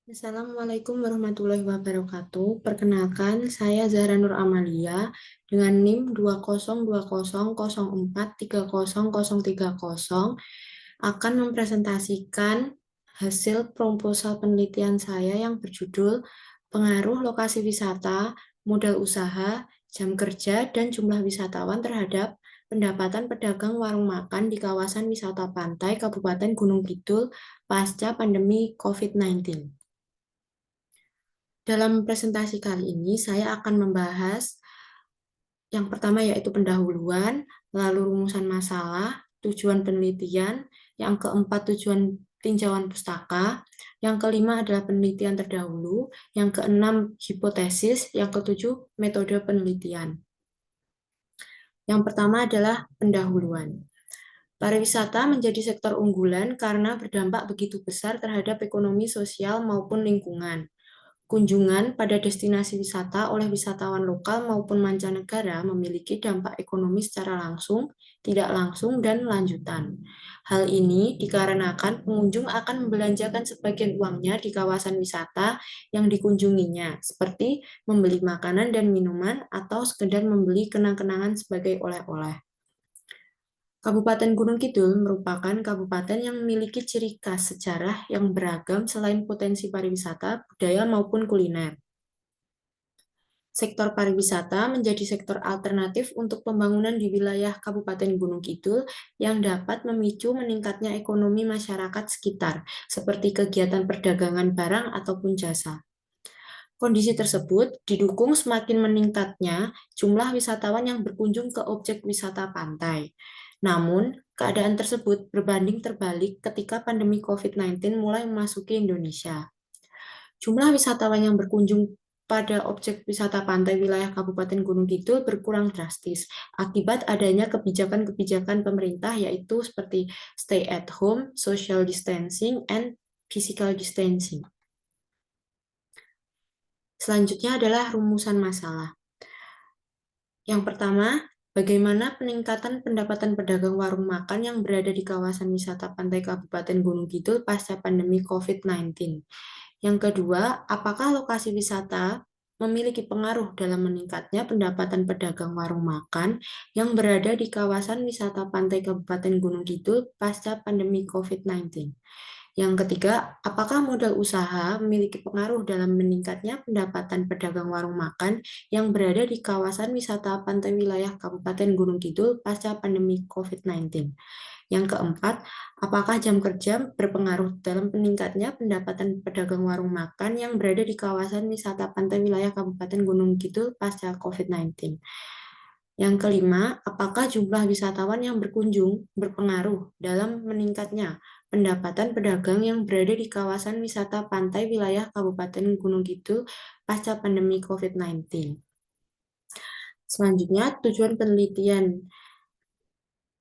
Assalamualaikum warahmatullahi wabarakatuh. Perkenalkan, saya Zahra Nur Amalia dengan NIM 20200043030 akan mempresentasikan hasil proposal penelitian saya yang berjudul Pengaruh Lokasi Wisata, Modal Usaha, Jam Kerja, dan Jumlah Wisatawan terhadap pendapatan pedagang warung makan di kawasan wisata pantai Kabupaten Gunung Kidul pasca pandemi COVID-19. Dalam presentasi kali ini, saya akan membahas yang pertama yaitu pendahuluan, lalu rumusan masalah, tujuan penelitian, yang keempat tujuan tinjauan pustaka, yang kelima adalah penelitian terdahulu, yang keenam hipotesis, yang ketujuh metode penelitian. Yang pertama adalah pendahuluan. Pariwisata menjadi sektor unggulan karena berdampak begitu besar terhadap ekonomi sosial maupun lingkungan. Kunjungan pada destinasi wisata oleh wisatawan lokal maupun mancanegara memiliki dampak ekonomi secara langsung, tidak langsung, dan lanjutan. Hal ini dikarenakan pengunjung akan membelanjakan sebagian uangnya di kawasan wisata yang dikunjunginya, seperti membeli makanan dan minuman atau sekedar membeli kenang-kenangan sebagai oleh-oleh. Kabupaten Gunung Kidul merupakan kabupaten yang memiliki ciri khas sejarah yang beragam selain potensi pariwisata, budaya, maupun kuliner. Sektor pariwisata menjadi sektor alternatif untuk pembangunan di wilayah Kabupaten Gunung Kidul yang dapat memicu meningkatnya ekonomi masyarakat sekitar, seperti kegiatan perdagangan barang ataupun jasa. Kondisi tersebut didukung semakin meningkatnya jumlah wisatawan yang berkunjung ke objek wisata pantai. Namun, keadaan tersebut berbanding terbalik ketika pandemi COVID-19 mulai memasuki Indonesia. Jumlah wisatawan yang berkunjung pada objek wisata pantai wilayah Kabupaten Gunung Kidul berkurang drastis akibat adanya kebijakan-kebijakan pemerintah yaitu seperti stay at home, social distancing, and physical distancing. Selanjutnya adalah rumusan masalah. Yang pertama, bagaimana peningkatan pendapatan pedagang warung makan yang berada di kawasan wisata pantai Kabupaten Gunung Kidul pasca pandemi COVID-19. Yang kedua, apakah lokasi wisata memiliki pengaruh dalam meningkatnya pendapatan pedagang warung makan yang berada di kawasan wisata pantai Kabupaten Gunung Kidul pasca pandemi COVID-19. Yang ketiga, apakah modal usaha memiliki pengaruh dalam meningkatnya pendapatan pedagang warung makan yang berada di kawasan wisata pantai wilayah Kabupaten Gunung Kidul pasca pandemi COVID-19. Yang keempat, apakah jam kerja berpengaruh dalam meningkatnya pendapatan pedagang warung makan yang berada di kawasan wisata pantai wilayah Kabupaten Gunung Kidul pasca COVID-19. Yang kelima, apakah jumlah wisatawan yang berkunjung berpengaruh dalam meningkatnya pendapatan pedagang yang berada di kawasan wisata pantai wilayah Kabupaten Gunung Kidul pasca pandemi COVID-19. Selanjutnya, tujuan penelitian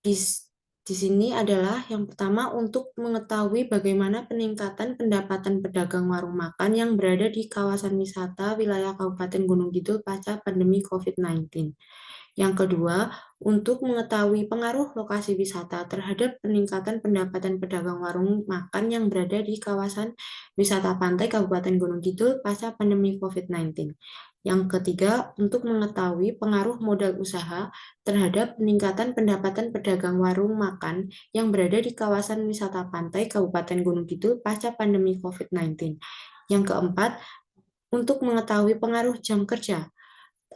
di sini adalah yang pertama untuk mengetahui bagaimana peningkatan pendapatan pedagang warung makan yang berada di kawasan wisata wilayah Kabupaten Gunung Kidul pasca pandemi COVID-19. Yang kedua, untuk mengetahui pengaruh lokasi wisata terhadap peningkatan pendapatan pedagang warung makan yang berada di kawasan wisata pantai Kabupaten Gunung Kidul pasca pandemi COVID-19. Yang ketiga, untuk mengetahui pengaruh modal usaha terhadap peningkatan pendapatan pedagang warung makan yang berada di kawasan wisata pantai Kabupaten Gunung Kidul pasca pandemi COVID-19. Yang keempat, untuk mengetahui pengaruh jam kerja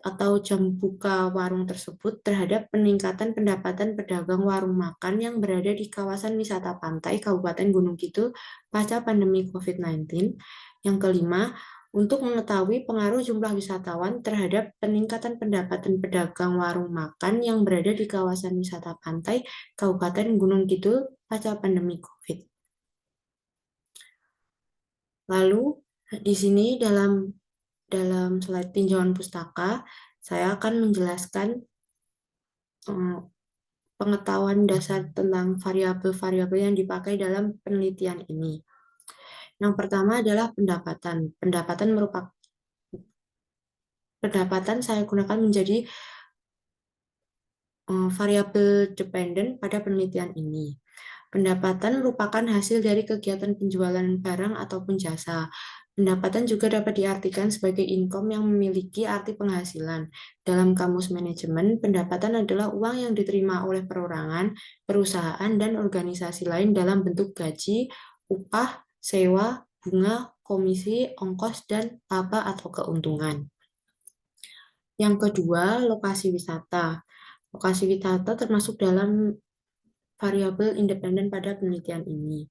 atau jam buka warung tersebut terhadap peningkatan pendapatan pedagang warung makan yang berada di kawasan wisata pantai Kabupaten Gunung Kidul pasca pandemi COVID-19. Yang kelima, untuk mengetahui pengaruh jumlah wisatawan terhadap peningkatan pendapatan pedagang warung makan yang berada di kawasan wisata pantai Kabupaten Gunung Kidul pasca pandemi COVID. Lalu, di sini dalam slide tinjauan pustaka, saya akan menjelaskan pengetahuan dasar tentang variabel-variabel yang dipakai dalam penelitian ini. Yang pertama adalah pendapatan. Pendapatan saya gunakan menjadi variabel dependen pada penelitian ini. Pendapatan merupakan hasil dari kegiatan penjualan barang ataupun jasa. Pendapatan juga dapat diartikan sebagai income yang memiliki arti penghasilan. Dalam kamus manajemen, pendapatan adalah uang yang diterima oleh perorangan, perusahaan, dan organisasi lain dalam bentuk gaji, upah, sewa, bunga, komisi, ongkos, dan laba atau keuntungan. Yang kedua, lokasi wisata. Lokasi wisata termasuk dalam variabel independen pada penelitian ini.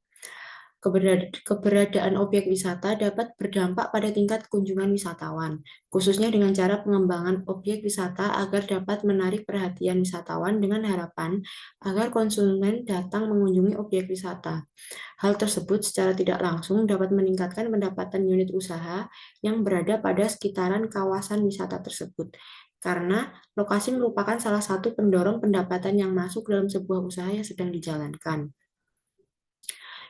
Keberadaan objek wisata dapat berdampak pada tingkat kunjungan wisatawan, khususnya dengan cara pengembangan objek wisata agar dapat menarik perhatian wisatawan dengan harapan agar konsumen datang mengunjungi objek wisata. Hal tersebut secara tidak langsung dapat meningkatkan pendapatan unit usaha yang berada pada sekitaran kawasan wisata tersebut, karena lokasi merupakan salah satu pendorong pendapatan yang masuk dalam sebuah usaha yang sedang dijalankan.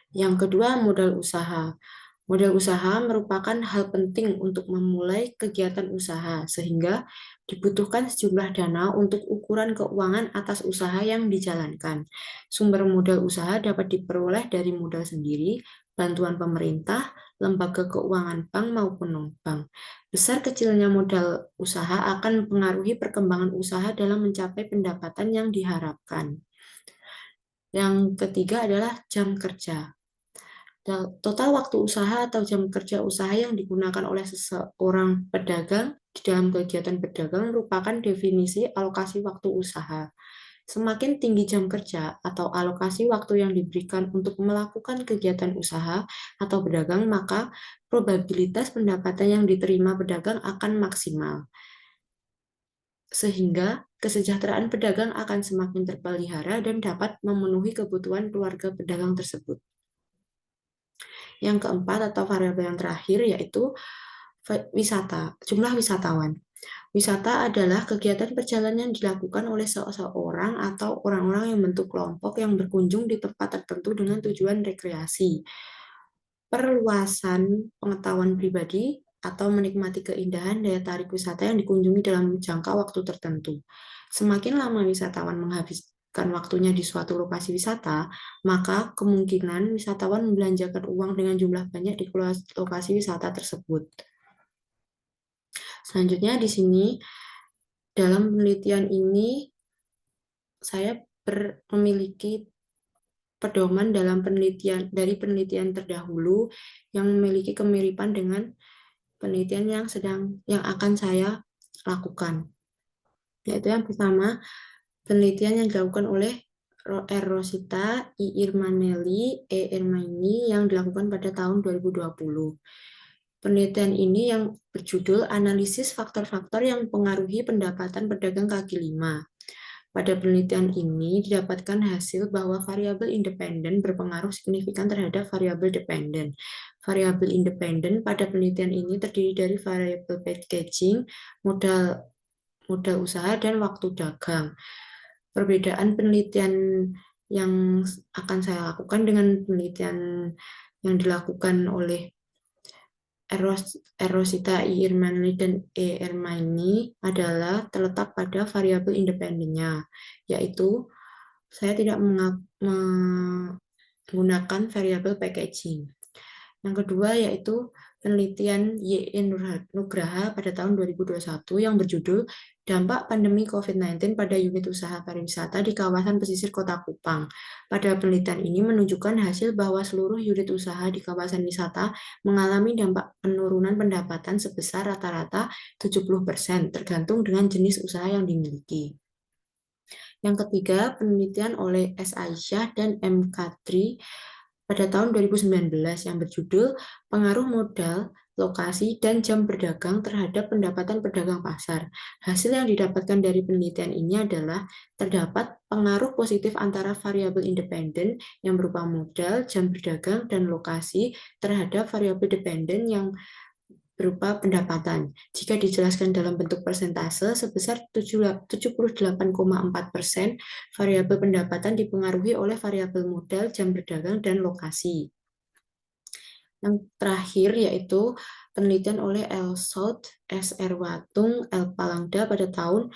Yang kedua, modal usaha. Modal usaha merupakan hal penting untuk memulai kegiatan usaha, sehingga dibutuhkan sejumlah dana untuk ukuran keuangan atas usaha yang dijalankan. Sumber modal usaha dapat diperoleh dari modal sendiri, bantuan pemerintah, lembaga keuangan bank maupun non-bank. Besar kecilnya modal usaha akan mempengaruhi perkembangan usaha dalam mencapai pendapatan yang diharapkan. Yang ketiga adalah jam kerja. Total waktu usaha atau jam kerja usaha yang digunakan oleh seseorang pedagang di dalam kegiatan berdagang merupakan definisi alokasi waktu usaha. Semakin tinggi jam kerja atau alokasi waktu yang diberikan untuk melakukan kegiatan usaha atau berdagang, maka probabilitas pendapatan yang diterima pedagang akan maksimal. Sehingga kesejahteraan pedagang akan semakin terpelihara dan dapat memenuhi kebutuhan keluarga pedagang tersebut. Yang keempat atau variabel yang terakhir yaitu wisata, jumlah wisatawan. Wisata adalah kegiatan perjalanan yang dilakukan oleh seseorang atau orang-orang yang membentuk kelompok yang berkunjung di tempat tertentu dengan tujuan rekreasi, perluasan pengetahuan pribadi, atau menikmati keindahan daya tarik wisata yang dikunjungi dalam jangka waktu tertentu. Semakin lama wisatawan menghabiskan waktunya di suatu lokasi wisata, maka kemungkinan wisatawan membelanjakan uang dengan jumlah banyak di lokasi wisata tersebut. Selanjutnya di sini dalam penelitian ini saya memiliki pedoman dalam penelitian terdahulu yang memiliki kemiripan dengan penelitian yang akan saya lakukan. Yaitu yang pertama, penelitian yang dilakukan oleh R. Rosita, I. Irmanelli, E. Ermaini yang dilakukan pada tahun 2020. Penelitian ini yang berjudul Analisis Faktor-Faktor yang Mempengaruhi Pendapatan Pedagang Kaki Lima. Pada penelitian ini didapatkan hasil bahwa variabel independen berpengaruh signifikan terhadap variabel dependen. Variabel independen pada penelitian ini terdiri dari variabel packaging, modal usaha, dan waktu dagang. Perbedaan penelitian yang akan saya lakukan dengan penelitian yang dilakukan oleh Rosita, I. Irmanelli, dan E. Ermaini adalah terletak pada variabel independennya, yaitu saya tidak menggunakan variabel packaging. Yang kedua yaitu penelitian Y.E. Nugraha pada tahun 2021 yang berjudul Dampak Pandemi COVID-19 pada Unit Usaha Pariwisata di Kawasan Pesisir Kota Kupang. Pada penelitian ini menunjukkan hasil bahwa seluruh unit usaha di kawasan wisata mengalami dampak penurunan pendapatan sebesar rata-rata 70% tergantung dengan jenis usaha yang dimiliki. Yang ketiga, penelitian oleh S. Aisyah dan M. Kadri pada tahun 2019 yang berjudul Pengaruh Modal, Lokasi, dan Jam Berdagang terhadap Pendapatan Pedagang Pasar. Hasil yang didapatkan dari penelitian ini adalah terdapat pengaruh positif antara variabel independen yang berupa modal, jam berdagang, dan lokasi terhadap variabel dependen yang berupa pendapatan. Jika dijelaskan dalam bentuk persentase, sebesar 78,4% variabel pendapatan dipengaruhi oleh variabel modal, jam berdagang, dan lokasi. Yang terakhir yaitu penelitian oleh L. South, S. R. Watung, L. Palangda pada tahun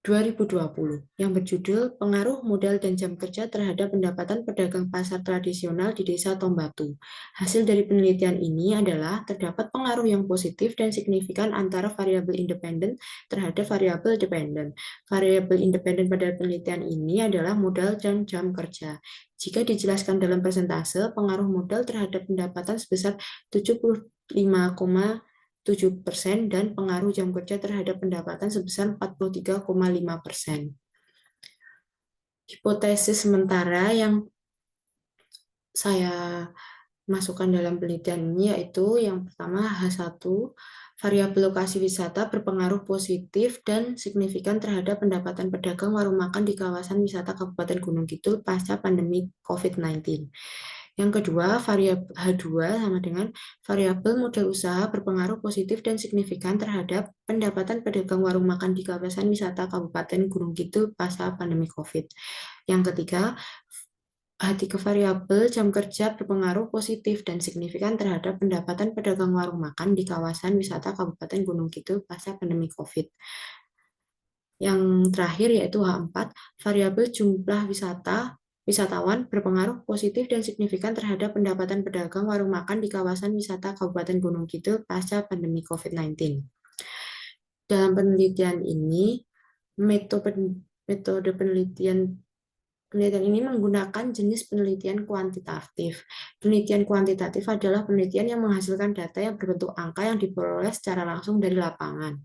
2020 yang berjudul Pengaruh Modal dan Jam Kerja Terhadap Pendapatan Pedagang Pasar Tradisional di Desa Tombatu. Hasil dari penelitian ini adalah terdapat pengaruh yang positif dan signifikan antara variabel independen terhadap variabel dependen. Variabel independen pada penelitian ini adalah modal dan jam kerja. Jika dijelaskan dalam persentase, pengaruh modal terhadap pendapatan sebesar 75,7% dan pengaruh jam kerja terhadap pendapatan sebesar 43,5%. Hipotesis sementara yang saya masukkan dalam penelitian ini yaitu yang pertama H1, variabel lokasi wisata berpengaruh positif dan signifikan terhadap pendapatan pedagang warung makan di kawasan wisata Kabupaten Gunung Kidul pasca pandemi COVID-19. Yang kedua, variabel H2 sama dengan variabel modal usaha berpengaruh positif dan signifikan terhadap pendapatan pedagang warung makan di kawasan wisata Kabupaten Gunung Kidul pasca pandemi COVID. Yang ketiga, tiga variabel jam kerja berpengaruh positif dan signifikan terhadap pendapatan pedagang warung makan di kawasan wisata Kabupaten Gunung Kidul pasca pandemi COVID. Yang terakhir yaitu H4, variabel jumlah wisatawan berpengaruh positif dan signifikan terhadap pendapatan pedagang warung makan di kawasan wisata Kabupaten Gunung Kidul pasca pandemi COVID-19. Dalam penelitian ini, metode Penelitian ini menggunakan jenis penelitian kuantitatif. Penelitian kuantitatif adalah penelitian yang menghasilkan data yang berbentuk angka yang diperoleh secara langsung dari lapangan.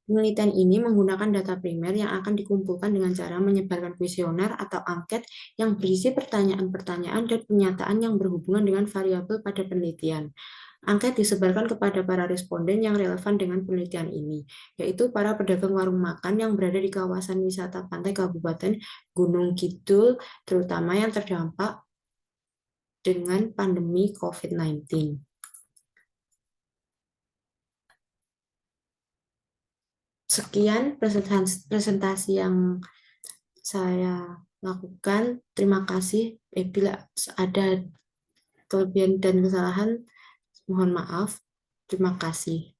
Penelitian ini menggunakan data primer yang akan dikumpulkan dengan cara menyebarkan kuesioner atau angket yang berisi pertanyaan-pertanyaan dan pernyataan yang berhubungan dengan variabel pada penelitian. Angket disebarkan kepada para responden yang relevan dengan penelitian ini, yaitu para pedagang warung makan yang berada di kawasan wisata pantai Kabupaten Gunung Kidul, terutama yang terdampak dengan pandemi COVID-19. Sekian presentasi yang saya lakukan. Terima kasih. Bila ada kelebihan dan kesalahan, mohon maaf. Terima kasih.